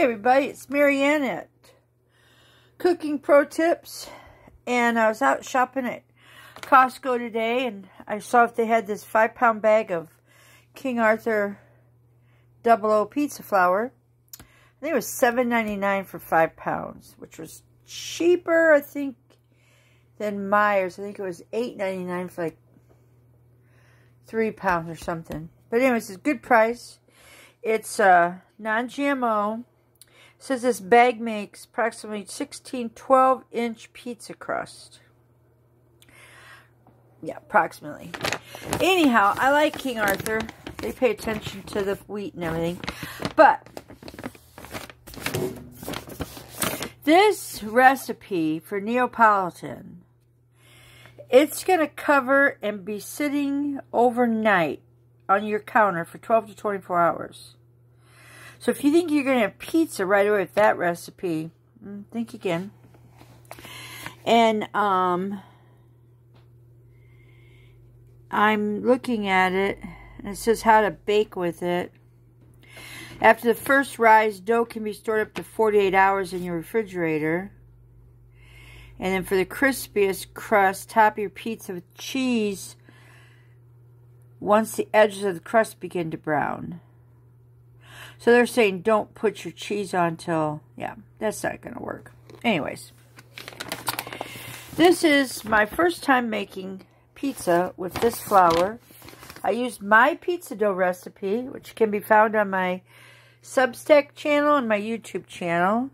everybody, it's Marianne at Cooking Pro Tips, and I was out shopping at Costco today, and I saw if they had this 5-pound bag of King Arthur 00 pizza flour. I think it was $7.99 for 5 pounds, which was cheaper, I think, than Myers. I think it was $8.99 for like 3 pounds or something. But anyways, it's a good price. It's non-GMO. It says this bag makes approximately 16 12-inch pizza crust. Yeah, approximately. Anyhow, I like King Arthur. They pay attention to the wheat and everything. But this recipe for Neapolitan, it's going to cover and be sitting overnight on your counter for 12 to 24 hours. So if you think you're going to have pizza right away with that recipe, think again. And I'm looking at it, and it says how to bake with it. After the first rise, dough can be stored up to 48 hours in your refrigerator. And then for the crispiest crust, top your pizza with cheese once the edges of the crust begin to brown. So they're saying don't put your cheese on till, yeah, that's not going to work. Anyways, this is my first time making pizza with this flour. I used my pizza dough recipe, which can be found on my Substack channel and my YouTube channel.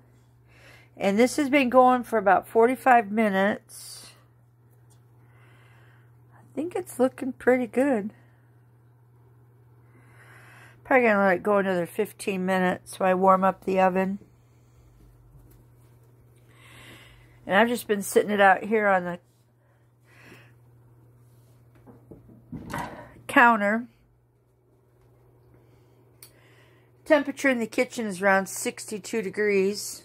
And this has been going for about 45 minutes. I think it's looking pretty good. Probably going to let it go another 15 minutes while I warm up the oven. And I've just been sitting it out here on the counter. Temperature in the kitchen is around 62 degrees.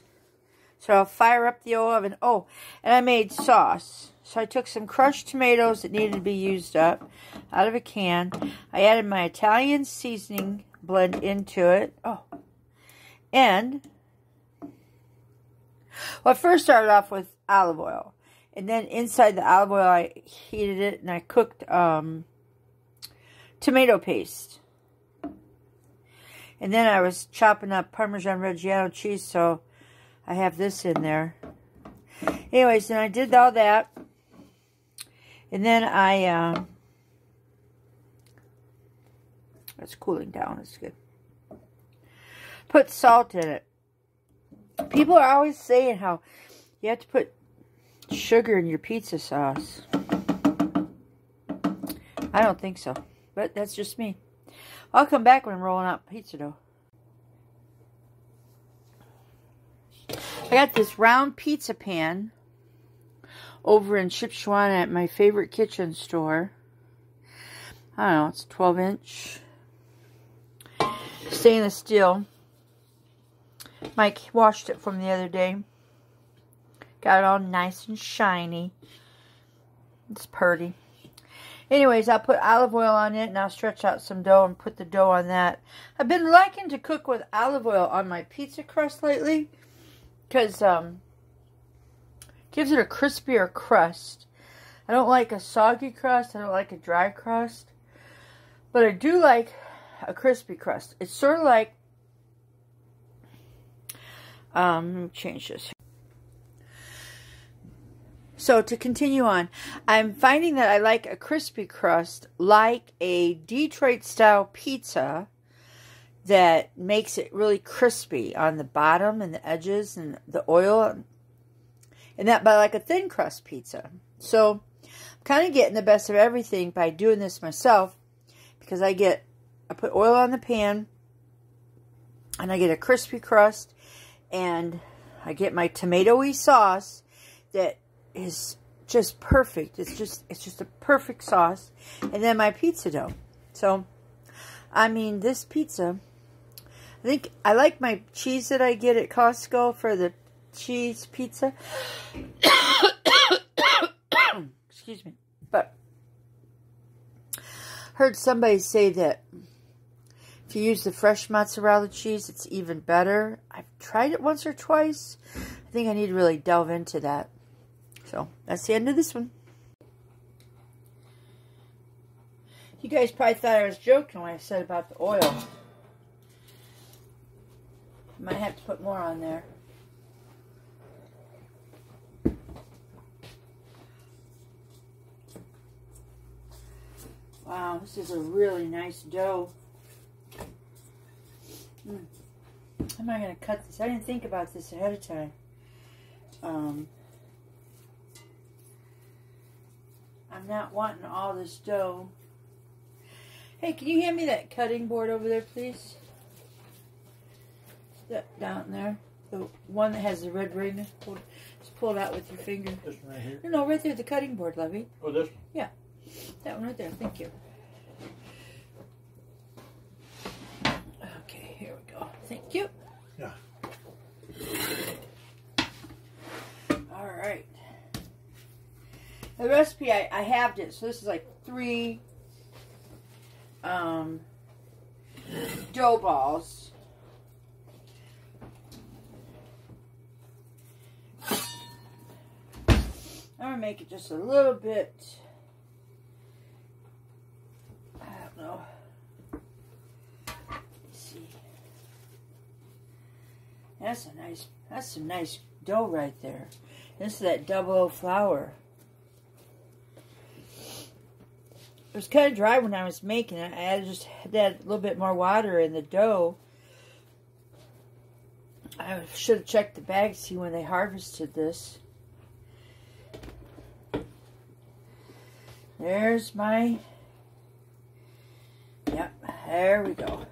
So I'll fire up the oven. Oh, and I made sauce. So I took some crushed tomatoes that needed to be used up out of a can. I added my Italian seasoning blend into it. Oh, and well, I first started off with olive oil. And then inside the olive oil, I heated it and I cooked tomato paste. And then I was chopping up Parmesan Reggiano cheese, so I have this in there. Anyways, then I did all that. And then I, it's cooling down, it's good. Put salt in it. People are always saying how you have to put sugar in your pizza sauce. I don't think so, but that's just me. I'll come back when I'm rolling out pizza dough. I got this round pizza pan over in Shipshewana at my favorite kitchen store. I don't know, it's 12-inch. Stainless steel. Mike washed it from the other day. Got it all nice and shiny. It's pretty. Anyways, I'll put olive oil on it, and I'll stretch out some dough and put the dough on that. I've been liking to cook with olive oil on my pizza crust lately, because gives it a crispier crust. I don't like a soggy crust. I don't like a dry crust. But I do like a crispy crust. It's sort of like, let me change this. So to continue on, I'm finding that I like a crispy crust like a Detroit-style pizza that makes it really crispy on the bottom and the edges and the oil. And that by like a thin crust pizza. So I'm kind of getting the best of everything by doing this myself, because I put oil on the pan and I get a crispy crust, and I get my tomatoey sauce that is just perfect. It's just a perfect sauce. And then my pizza dough. So, I mean, this pizza, I think I like my cheese that I get at Costco for the cheese pizza. Excuse me. But heard somebody say that If you use the fresh mozzarella cheese, it's even better. I've tried it once or twice. I think I need to really delve into that. So, that's the end of this one. You guys probably thought I was joking when I said about the oil. Might have to put more on there. Wow, this is a really nice dough. How am I going to cut this? I didn't think about this ahead of time. I'm not wanting all this dough. Hey, can you hand me that cutting board over there, please? That down there. The one that has the red ring. Just pull it out with your finger. This one right here? No, right there, the cutting board, Lovey. Oh, this one? Yeah. That one right there. Thank you. Okay, here we go. Thank you. Yeah. Alright. The recipe, I halved it. So this is like 3 dough balls. I'm going to make it just a little bit, I don't know. Let's see. That's some nice dough right there. This is that double O flour. It was kind of dry when I was making it. I just had to add a little bit more water in the dough. I should have checked the bag to see when they harvested this. There's my, yep, there we go.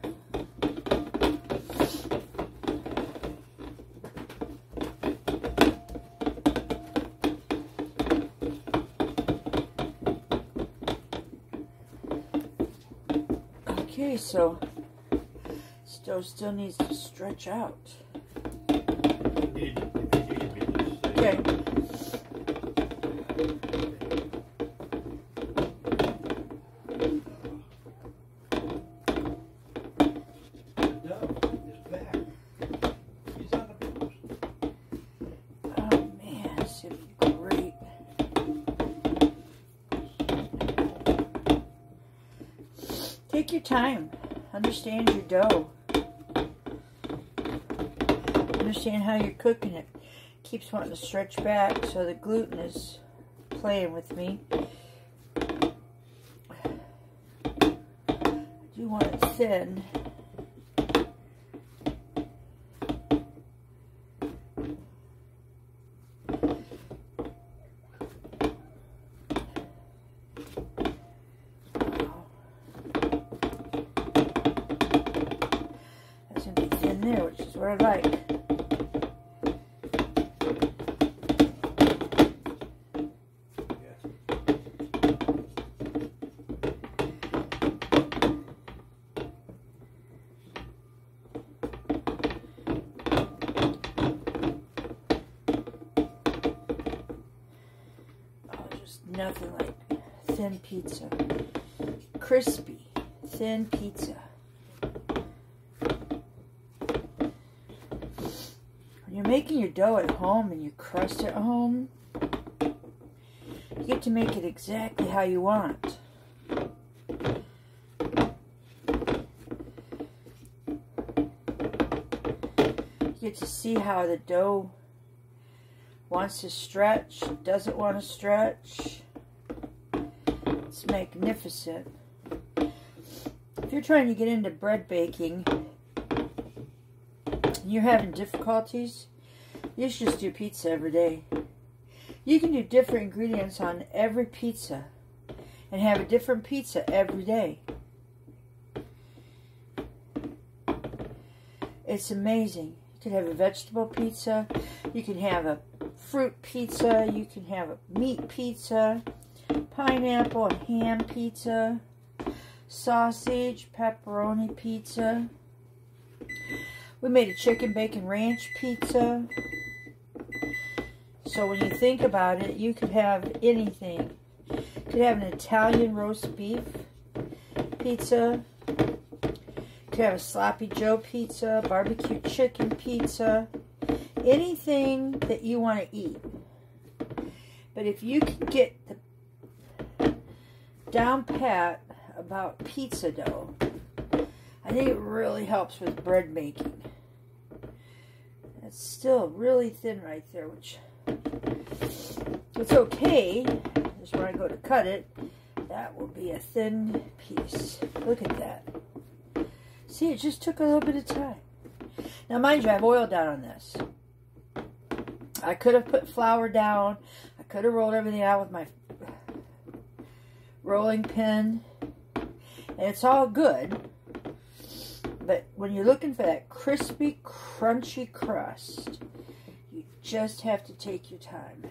Okay, so this dough still needs to stretch out. Okay. Take your time. Understand your dough. Understand how you're cooking it. Keeps wanting to stretch back, so the gluten is playing with me. I do want it thin. There, which is what I like. Oh, just nothing like thin pizza. Crispy, thin pizza. You're making your dough at home and your crust at home, you get to make it exactly how you want. You get to see how the dough wants to stretch, doesn't want to stretch. It's magnificent. If you're trying to get into bread baking, you're having difficulties, you should just do pizza every day. You can do different ingredients on every pizza and have a different pizza every day. It's amazing. You can have a vegetable pizza, you can have a fruit pizza, you can have a meat pizza, pineapple and ham pizza, sausage, pepperoni pizza. We made a chicken bacon ranch pizza. So when you think about it, you could have anything. You could have an Italian roast beef pizza. You could have a sloppy Joe pizza, barbecue chicken pizza, anything that you want to eat. But if you can get the down pat about pizza dough, I think it really helps with bread making. It's still really thin right there, which it's okay. Just when I go to cut it, that will be a thin piece. Look at that. See, it just took a little bit of time. Now, mind you, I have oil down on this. I could have put flour down. I could have rolled everything out with my rolling pin. And it's all good. But when you're looking for that crispy, crunchy crust, you just have to take your time.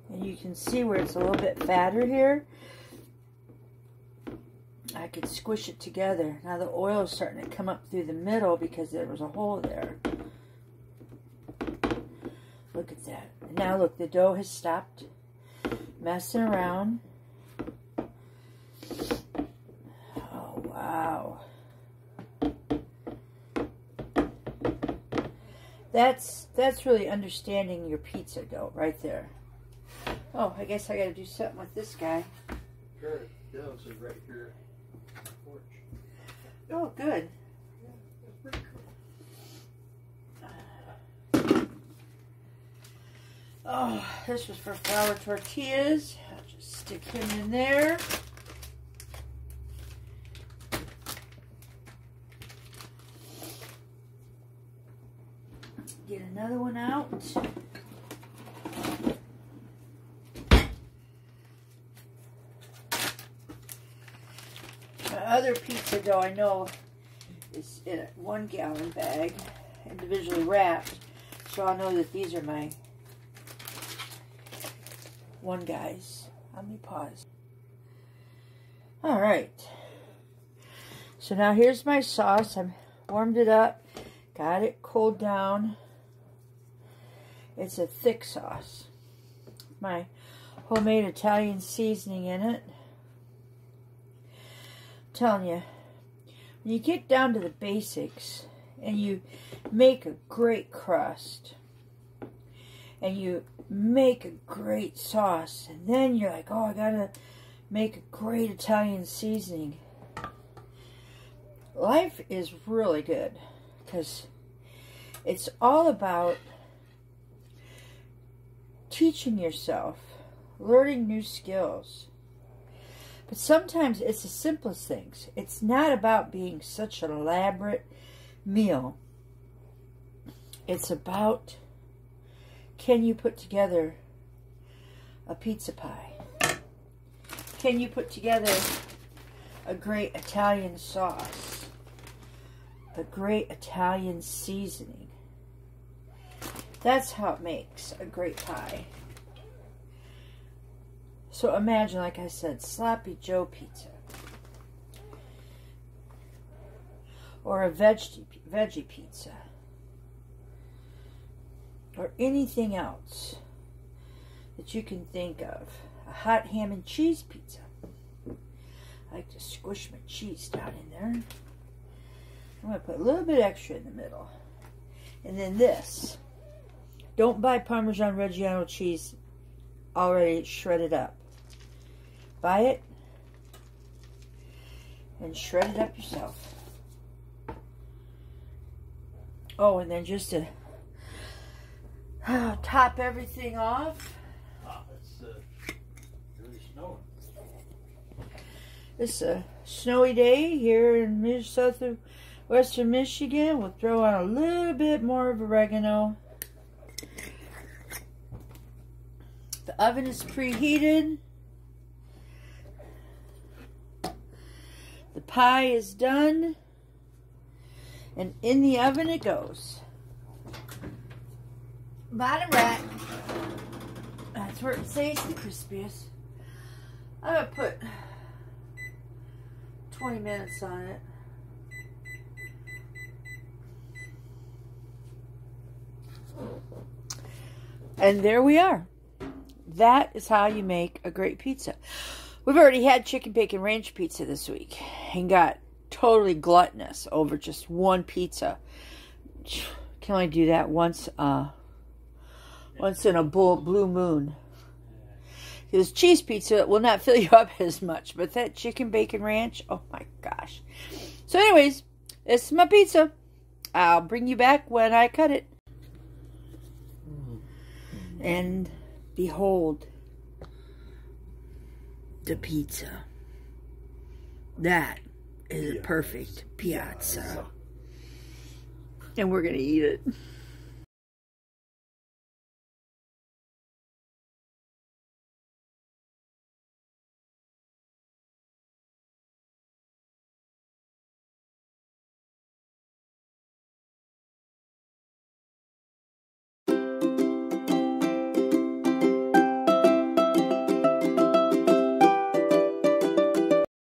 And you can see where it's a little bit fatter here. I could squish it together. Now the oil is starting to come up through the middle because there was a hole there. Look at that. And now look, the dough has stopped messing around. Oh, wow. That's really understanding your pizza dough right there. Oh, I guess I got to do something with this guy. Sure, yeah, this is right here on the porch. Oh, good. Yeah, that's pretty cool. Oh, this was for flour tortillas. I'll just stick him in there. Get another one out. My other pizza dough I know is in a 1 gallon bag, individually wrapped, so I'll know that these are my one guys. Let me pause. Alright. So now here's my sauce. I've warmed it up. Got it cooled down. It's a thick sauce. My homemade Italian seasoning in it. I'm telling you, when you get down to the basics and you make a great crust and you make a great sauce, and then you're like, oh, I gotta make a great Italian seasoning. Life is really good because it's all about teaching yourself, learning new skills. But sometimes it's the simplest things. It's not about being such an elaborate meal. It's about, can you put together a pizza pie? Can you put together a great Italian sauce? A great Italian seasoning? That's how it makes a great pie. So imagine, like I said, sloppy Joe pizza. Or a veggie pizza. Or anything else that you can think of. A hot ham and cheese pizza. I like to squish my cheese down in there. I'm going to put a little bit extra in the middle. And then this. Don't buy Parmesan Reggiano cheese already shredded up. Buy it and shred it up yourself. Oh, and then just to top everything off. Ah, it's really snowing. It's a snowy day here in southwestern Michigan. We'll throw on a little bit more of oregano. The oven is preheated. The pie is done. And in the oven it goes. Bottom rack. That's where it stays the crispiest. I'm going to put 20 minutes on it. And there we are. that is how you make a great pizza. We've already had chicken bacon ranch pizza this week and got totally gluttonous over just one pizza. Can only do that once in a blue moon. Because cheese pizza will not fill you up as much, but that chicken bacon ranch, oh my gosh. So anyways, this is my pizza. I'll bring you back when I cut it. And behold the pizza. That is a perfect piazza. And we're going to eat it.